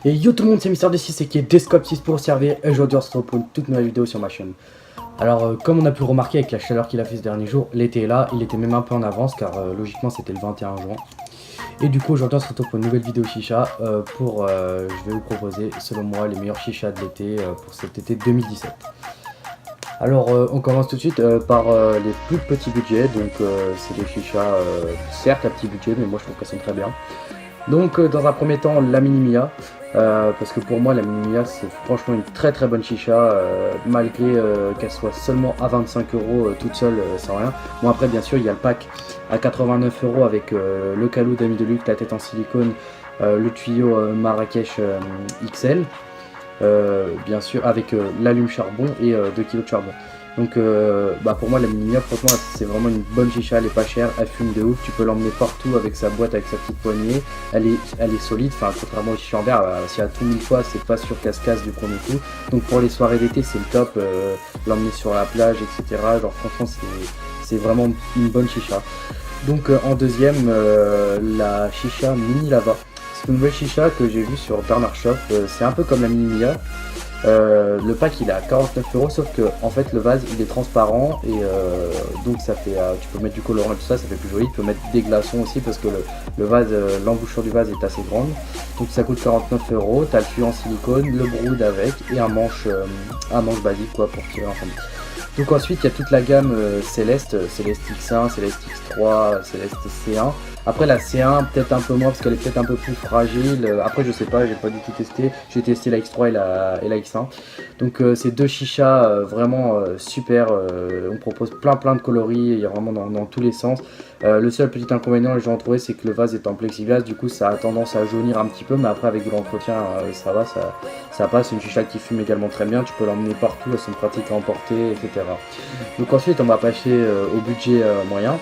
Et yo tout le monde, c'est Mister D6 et qui est Descope 6 pour servir. Et aujourd'hui on se retrouve pour une toute nouvelle vidéo sur ma chaîne. Alors comme on a pu le remarquer avec la chaleur qu'il a fait ces derniers jours, l'été est là, il était même un peu en avance car logiquement c'était le 21 juin. Et du coup aujourd'hui on se retrouve pour une nouvelle vidéo chicha je vais vous proposer selon moi les meilleurs chichas de l'été pour cet été 2017. Alors on commence tout de suite par les plus petits budgets, donc c'est des chichas certes à petit budget mais moi je trouve qu'elles sont très bien. Donc dans un premier temps la Mini Mia, parce que pour moi la Mini Mia c'est franchement une très très bonne chicha, malgré qu'elle soit seulement à 25 € toute seule sans rien. Bon après bien sûr il y a le pack à 89 € avec le calou d'Ami de Luxe, la tête en silicone, le tuyau Marrakech XL, bien sûr avec l'allume charbon et 2 kg de charbon. Donc pour moi la Mini Mia franchement c'est vraiment une bonne chicha, elle est pas chère, elle fume de ouf, tu peux l'emmener partout avec sa boîte, avec sa petite poignée, elle est solide, enfin contrairement aux chichas en verre, si elle tourne une fois c'est pas sûr qu'elle se casse du premier coup. Donc pour les soirées d'été c'est le top, l'emmener sur la plage etc. Genre franchement c'est vraiment une bonne chicha. Donc en deuxième la chicha Mini Lava. C'est une nouvelle chicha que j'ai vue sur Bernard Shop, c'est un peu comme la Mini Mia. Le pack il est à 49 € sauf que en fait le vase il est transparent et donc ça fait tu peux mettre du colorant et tout ça, ça fait plus joli. Tu peux mettre des glaçons aussi parce que le vase, l'embouchure du vase est assez grande, donc ça coûte 49 €. T'as le tuyau en silicone, le brood avec et un manche basique quoi pour tirer ensemble. Donc ensuite il y a toute la gamme Céleste X1, Céleste X3, Céleste C1. Après la C1 peut-être un peu moins parce qu'elle est peut-être un peu plus fragile. Après je sais pas, j'ai pas du tout testé. J'ai testé la X3 et la X1. Donc c'est deux chichas vraiment super. On propose plein de coloris, il y a vraiment dans tous les sens. Le seul petit inconvénient que j'ai trouvé c'est que le vase est en plexiglas, du coup ça a tendance à jaunir un petit peu, mais après avec de l'entretien ça va, ça passe. Une chicha qui fume également très bien, tu peux l'emmener partout, elles sont pratiques à emporter, etc. Donc ensuite on va passer au budget moyen.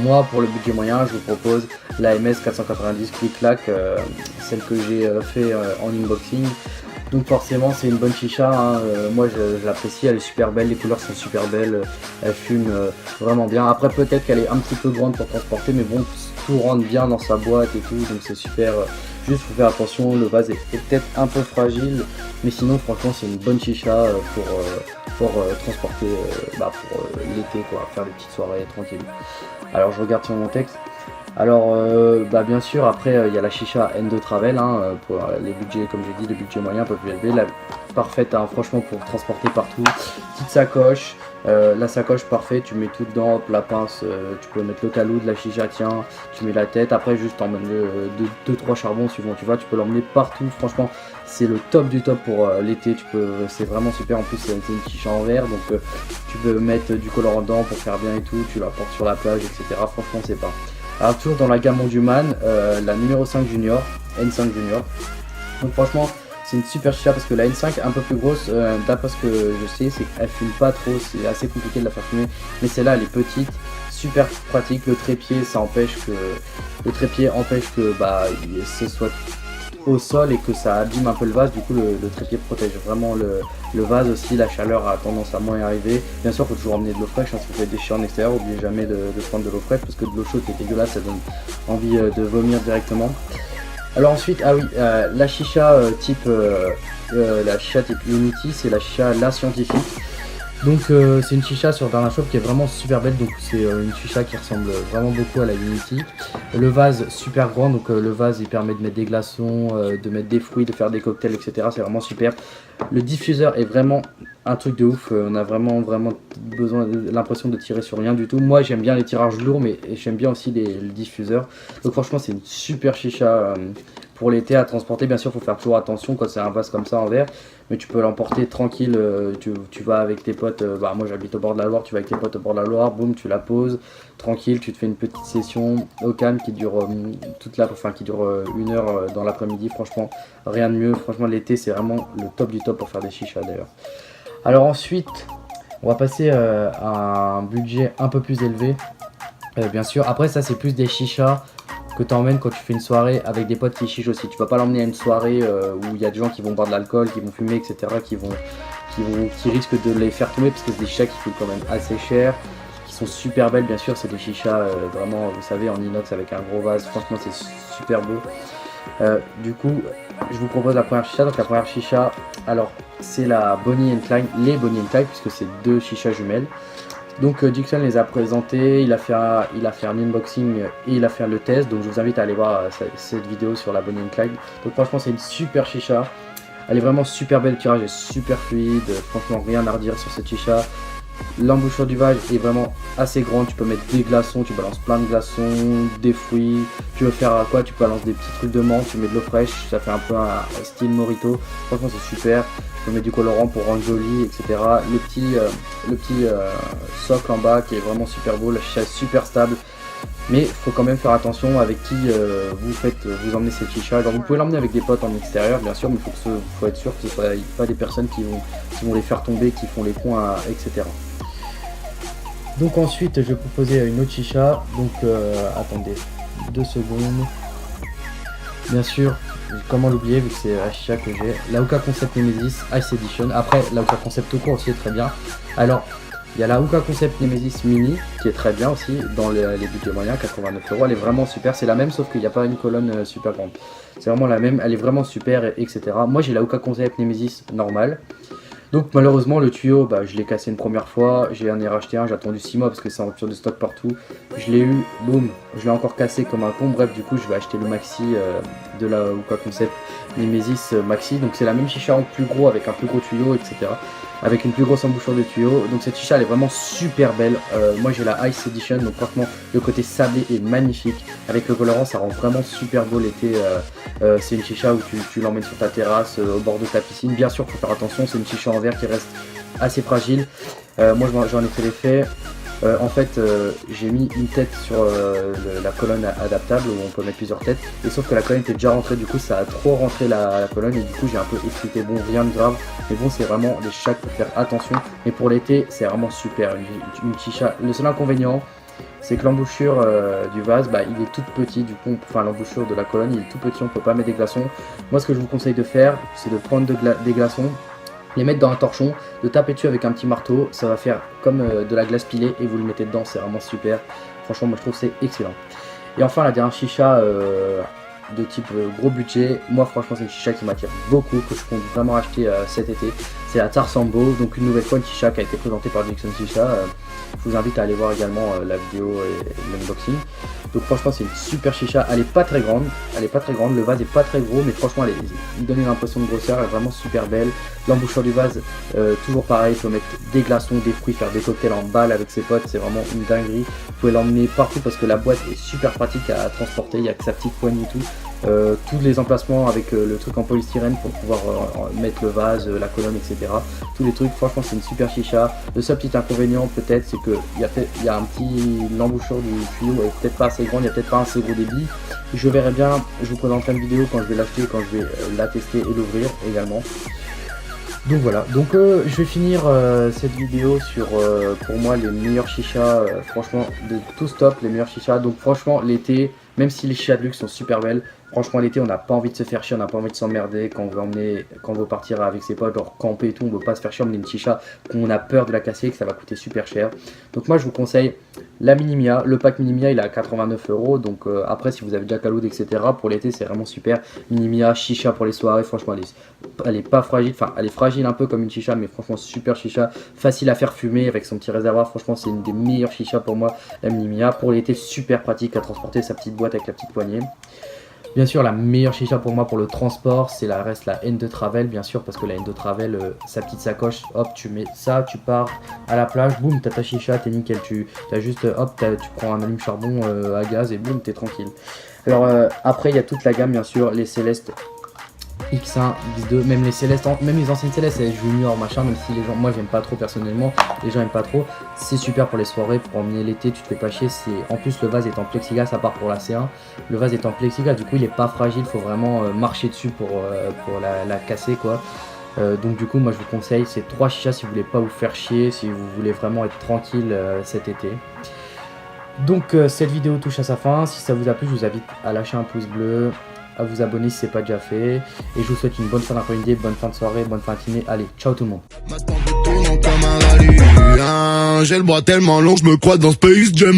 Moi pour le budget moyen je vous propose la MS 490 Quick Clack, celle que j'ai fait en unboxing. Donc forcément c'est une bonne chicha, hein. Moi je l'apprécie, elle est super belle, les couleurs sont super belles, elle fume vraiment bien. Après peut-être qu'elle est un petit peu grande pour transporter, mais bon tout rentre bien dans sa boîte et tout, donc c'est super. Juste faut faire attention, le vase est peut-être un peu fragile, mais sinon franchement c'est une bonne chicha pour transporter l'été quoi, faire des petites soirées tranquilles. Alors je regarde sur mon texte. Alors bien sûr après il y a la chicha N2 Travel, hein, pour les budgets comme j'ai dit, les budgets moyens un peu plus élevés, la parfaite hein, franchement pour transporter partout. Petite sacoche, la sacoche parfaite, tu mets tout dedans, hop, la pince, tu peux mettre le calou de la chicha, tiens, tu mets la tête, après juste t'emmènes 2-3 charbons suivant, tu vois, tu peux l'emmener partout, franchement c'est le top du top pour l'été, c'est vraiment super. En plus c'est une chicha en verre, donc tu peux mettre du colorant dedans pour faire bien et tout, tu la portes sur la plage etc. Franchement c'est pas. Alors toujours dans la gamme Monduman, la numéro 5 Junior, N5 Junior. Donc franchement c'est une super chicha parce que la N5 est un peu plus grosse, d'après ce que je sais c'est qu'elle fume pas trop, c'est assez compliqué de la faire fumer, mais celle-là elle est petite, super pratique. Le trépied empêche que ce soit au sol et que ça abîme un peu le vase, du coup le trépied protège vraiment le vase aussi. La chaleur a tendance à moins y arriver. Bien sûr il faut toujours emmener de l'eau fraîche, hein, si vous faites des chiens en extérieur, n'oubliez jamais de prendre de l'eau fraîche parce que de l'eau chaude c'est dégueulasse, ça donne envie de vomir directement. Alors ensuite, ah oui, la chicha type Unity, c'est la chicha La Scientifique. Donc c'est une chicha sur Bernard Shop qui est vraiment super belle, donc c'est une chicha qui ressemble vraiment beaucoup à la Unity. Le vase super grand, donc le vase il permet de mettre des glaçons, de mettre des fruits, de faire des cocktails etc. C'est vraiment super. Le diffuseur est vraiment un truc de ouf, on a vraiment besoin l'impression de tirer sur rien du tout. Moi j'aime bien les tirages lourds, mais j'aime bien aussi le diffuseur. Donc franchement c'est une super chicha pour l'été à transporter. Bien sûr il faut faire toujours attention quand c'est un vase comme ça en verre, mais tu peux l'emporter tranquille, tu vas avec tes potes, moi j'habite au bord de la Loire, tu vas avec tes potes au bord de la Loire, boum tu la poses tranquille, tu te fais une petite session au calme qui dure qui dure 1 heure dans l'après-midi. Franchement rien de mieux, franchement l'été c'est vraiment le top du top pour faire des chichas d'ailleurs. Alors ensuite on va passer à un budget un peu plus élevé, bien sûr. Après ça c'est plus des chichas que tu emmènes quand tu fais une soirée avec des potes qui chichent aussi. Tu vas pas l'emmener à une soirée où il y a des gens qui vont boire de l'alcool, qui vont fumer, etc. qui risquent de les faire tomber parce que c'est des chichas qui coûtent quand même assez cher, qui sont super belles bien sûr. C'est des chichas vraiment, vous savez, en inox avec un gros vase. Franchement c'est super beau. Du coup, je vous propose la première chicha. Donc la première chicha, alors c'est la Bonnie and Clyde, les Bonnie and Clyde, puisque c'est deux chichas jumelles. Donc Dixon les a présentés, il a fait un unboxing et il a fait le test. Donc je vous invite à aller voir cette vidéo sur la Bonnie and Clyde. Donc franchement c'est une super chicha. Elle est vraiment super belle, le tirage est super fluide. Franchement rien à redire sur cette chicha. L'embouchure du vase est vraiment assez grande, tu peux mettre des glaçons, tu balances plein de glaçons, des fruits, tu veux faire quoi, tu balances des petits trucs de menthe, tu mets de l'eau fraîche, ça fait un peu un style mojito, franchement c'est super, tu peux mettre du colorant pour rendre joli, etc. Le petit socle en bas qui est vraiment super beau, la chicha est super stable, mais il faut quand même faire attention avec qui vous emmenez cette chicha. Alors vous pouvez l'emmener avec des potes en extérieur bien sûr, mais il faut être sûr que ce ne soit pas des personnes qui vont les faire tomber, qui font les coins, etc. Donc ensuite je vais proposer une autre chicha, donc attendez 2 secondes. Bien sûr, comment l'oublier vu que c'est la chicha que j'ai, la Hookah Concept Nemesis Ice Edition. Après la Hookah Concept tout court aussi est très bien. Alors il y a la Hookah Concept Nemesis Mini qui est très bien aussi dans les budgets moyens, 89 €, elle est vraiment super, c'est la même sauf qu'il n'y a pas une colonne super grande. C'est vraiment la même, elle est vraiment super, etc. Moi j'ai la Hookah Concept Nemesis normale. Donc malheureusement le tuyau, je l'ai cassé une première fois, j'en ai racheté un, j'ai attendu 6 mois parce que c'est en rupture de stock partout. Je l'ai eu, boum, je l'ai encore cassé comme un con, bref du coup je vais acheter le maxi de la Hookah Concept Nemesis Maxi. Donc c'est la même chicha en plus gros avec un plus gros tuyau, etc. Avec une plus grosse embouchure de tuyau. Donc cette chicha elle est vraiment super belle. Moi j'ai la Ice Edition, donc franchement le côté sablé est magnifique. Avec le colorant ça rend vraiment super beau l'été. C'est une chicha où tu l'emmènes sur ta terrasse, au bord de ta piscine. Bien sûr faut faire attention, c'est une chicha en verre qui reste assez fragile. Moi j'en ai fait l'effet. En fait j'ai mis une tête sur la colonne adaptable où on peut mettre plusieurs têtes, et sauf que la colonne était déjà rentrée, du coup ça a trop rentré la colonne et du coup j'ai un peu effrité. Bon, rien de grave, mais bon c'est vraiment des chichas qu'il faut faire attention, mais pour l'été c'est vraiment super une chicha. Le seul inconvénient c'est que l'embouchure du vase, il est toute petit, du coup, enfin l'embouchure de la colonne il est tout petit, on peut pas mettre des glaçons. Moi ce que je vous conseille de faire c'est de prendre des glaçons, les mettre dans un torchon, de taper dessus avec un petit marteau, ça va faire comme de la glace pilée et vous le mettez dedans, c'est vraiment super. Franchement moi je trouve que c'est excellent. Et enfin la dernière chicha de type gros budget, moi franchement c'est une chicha qui m'attire beaucoup, que je compte vraiment acheter cet été. C'est la Tarsambo, donc une nouvelle fois une chicha qui a été présentée par Dixon Chicha. Je vous invite à aller voir également la vidéo et l'unboxing. Donc franchement c'est une super chicha, elle est pas très grande, le vase est pas très gros, mais franchement il donne une impression de grosseur, elle est vraiment super belle. L'embouchure du vase, toujours pareil, il faut mettre des glaçons, des fruits, faire des cocktails en balle avec ses potes, c'est vraiment une dinguerie. Vous pouvez l'emmener partout parce que la boîte est super pratique à transporter, il n'y a que sa petite poignée et tout. Tous les emplacements avec le truc en polystyrène pour pouvoir mettre le vase, la colonne, etc. Tous les trucs, franchement c'est une super chicha. Le seul petit inconvénient peut-être c'est que il y a un petit, l'embouchure du tuyau est peut-être pas assez grande, il n'y a peut-être pas un assez gros débit. Je verrai bien, je vous présenterai une vidéo quand je vais l'acheter, quand je vais la tester et l'ouvrir également. Donc voilà, donc je vais finir cette vidéo sur pour moi les meilleurs chichas, franchement de tout stop, les meilleurs chichas. Donc franchement l'été, même si les chichas de luxe sont super belles, franchement l'été on n'a pas envie de se faire chier, on n'a pas envie de s'emmerder quand on veut partir avec ses potes, genre camper et tout, on veut pas se faire chier, on une chicha qu'on a peur de la casser, que ça va coûter super cher. Donc moi je vous conseille la Minimia, le pack Minimia il est à 89 €, donc après si vous avez déjà Caloud etc, pour l'été c'est vraiment super. Minimia, chicha pour les soirées, franchement elle est pas fragile, enfin elle est fragile un peu comme une chicha, mais franchement super chicha, facile à faire fumer avec son petit réservoir, franchement c'est une des meilleures chichas pour moi, la Minimia. Pour l'été super pratique à transporter, sa petite boîte avec la petite poignée. Bien sûr la meilleure chicha pour moi pour le transport reste la N2 Travel, bien sûr, parce que la N2 Travel, sa petite sacoche, hop tu mets ça, tu pars à la plage, boum t'as ta chicha, t'es nickel, tu as juste hop tu prends un allume charbon à gaz et boum t'es tranquille. Alors après il y a toute la gamme bien sûr, les Célestes X1, X2, même les Célestes, même les anciennes Célestes, les Junior, machin, même si les gens, moi j'aime pas trop personnellement, les gens aiment pas trop, c'est super pour les soirées, pour emmener l'été, tu te fais pas chier, en plus le vase est en plexiglas, à part pour la C1, le vase est en plexiglas, du coup il est pas fragile, faut vraiment marcher dessus pour la casser quoi. Donc du coup moi je vous conseille ces 3 chichas si vous voulez pas vous faire chier, si vous voulez vraiment être tranquille cet été. Donc cette vidéo touche à sa fin, si ça vous a plu je vous invite à lâcher un pouce bleu, à vous abonner si c'est pas déjà fait, et je vous souhaite une bonne fin d'après-midi, bonne fin de soirée, bonne fin de matinée, allez ciao tout le monde. J'ai le bras tellement long, je me crois dans Space Jam.